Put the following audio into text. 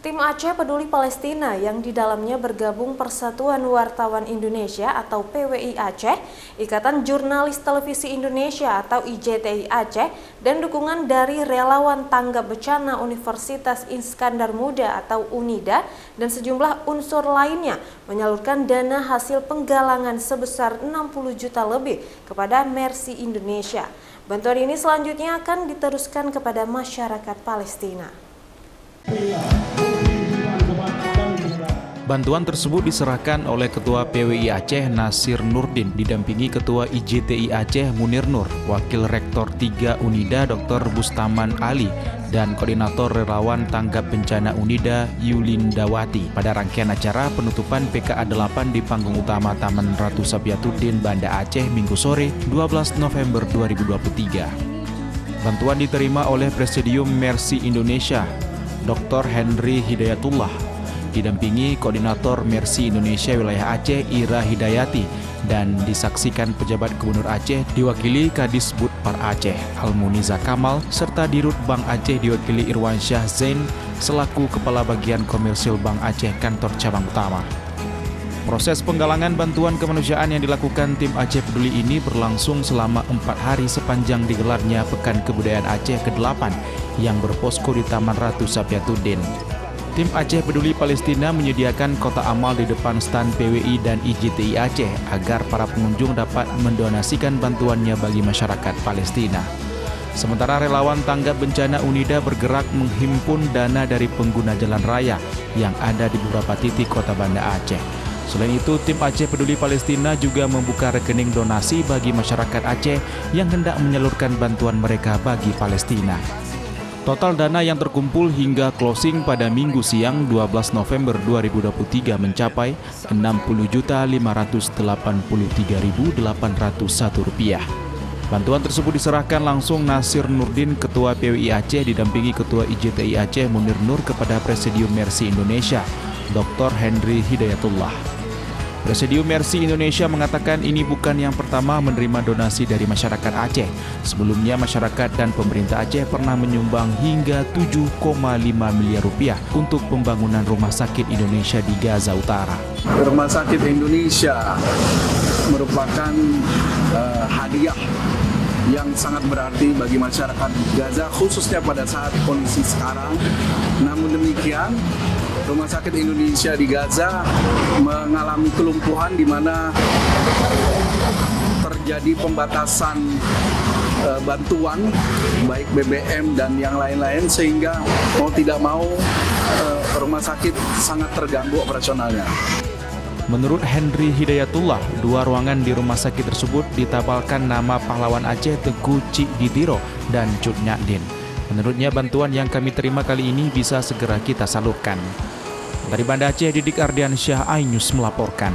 Tim Aceh Peduli Palestina yang di dalamnya bergabung Persatuan Wartawan Indonesia atau PWI Aceh, Ikatan Jurnalis Televisi Indonesia atau IJTI Aceh, dan dukungan dari relawan tanggap bencana Universitas Iskandar Muda atau UNIDA dan sejumlah unsur lainnya menyalurkan dana hasil penggalangan sebesar 60 juta lebih kepada Mercy Indonesia. Bantuan ini selanjutnya akan diteruskan kepada masyarakat Palestina. Bantuan tersebut diserahkan oleh Ketua PWI Aceh Nasir Nurdin didampingi Ketua IJTI Aceh Munir Nur, Wakil Rektor 3 UNIDA Dr. Bustaman Ali, dan Koordinator Relawan Tanggap Bencana UNIDA Yulindawati pada rangkaian acara penutupan PKA 8 di panggung utama Taman Ratu Sabiatuddin, Banda Aceh, Minggu sore 12 November 2023. Bantuan diterima oleh Presidium Mercy Indonesia, Dr. Henry Hidayatullah, didampingi Koordinator Mercy Indonesia Wilayah Aceh Ira Hidayati, dan disaksikan pejabat Gubernur Aceh diwakili Kadisbud Par Aceh Almuniza Kamal, serta Dirut Bank Aceh diwakili Irwansyah Zain selaku Kepala Bagian Komersil Bank Aceh Kantor Cabang Utama. Proses penggalangan bantuan kemanusiaan yang dilakukan tim Aceh Peduli ini berlangsung selama 4 hari sepanjang digelarnya Pekan Kebudayaan Aceh ke-8 yang berposko di Taman Ratu Sabiatuddin. Tim Aceh Peduli Palestina menyediakan kotak amal di depan stan PWI dan IJTI Aceh agar para pengunjung dapat mendonasikan bantuannya bagi masyarakat Palestina. Sementara relawan tanggap bencana UNIDA bergerak menghimpun dana dari pengguna jalan raya yang ada di beberapa titik kota Banda Aceh. Selain itu, tim Aceh Peduli Palestina juga membuka rekening donasi bagi masyarakat Aceh yang hendak menyalurkan bantuan mereka bagi Palestina. Total dana yang terkumpul hingga closing pada Minggu siang 12 November 2023 mencapai Rp60.583.801. Bantuan tersebut diserahkan langsung Nasir Nurdin, Ketua PWI Aceh, didampingi Ketua IJTI Aceh Munir Nur kepada Presidium Mercy Indonesia, Dr. Henry Hidayatullah. Presidium Mercy Indonesia mengatakan ini bukan yang pertama menerima donasi dari masyarakat Aceh. Sebelumnya masyarakat dan pemerintah Aceh pernah menyumbang hingga 7,5 miliar rupiah untuk pembangunan Rumah Sakit Indonesia di Gaza Utara. Rumah Sakit Indonesia merupakan hadiah yang sangat berarti bagi masyarakat Gaza, khususnya pada saat kondisi sekarang. Namun demikian, Rumah Sakit Indonesia di Gaza mengalami kelumpuhan di mana terjadi pembatasan bantuan baik BBM dan yang lain-lain, sehingga mau tidak mau rumah sakit sangat terganggu operasionalnya. Menurut Henry Hidayatullah, 2 ruangan di rumah sakit tersebut ditapalkan nama pahlawan Aceh Teguh Cik Ditiro dan Cut Nyadin. Menurutnya, bantuan yang kami terima kali ini bisa segera kita salurkan. Dari Banda Aceh, Didik Ardiansyah, iNews melaporkan.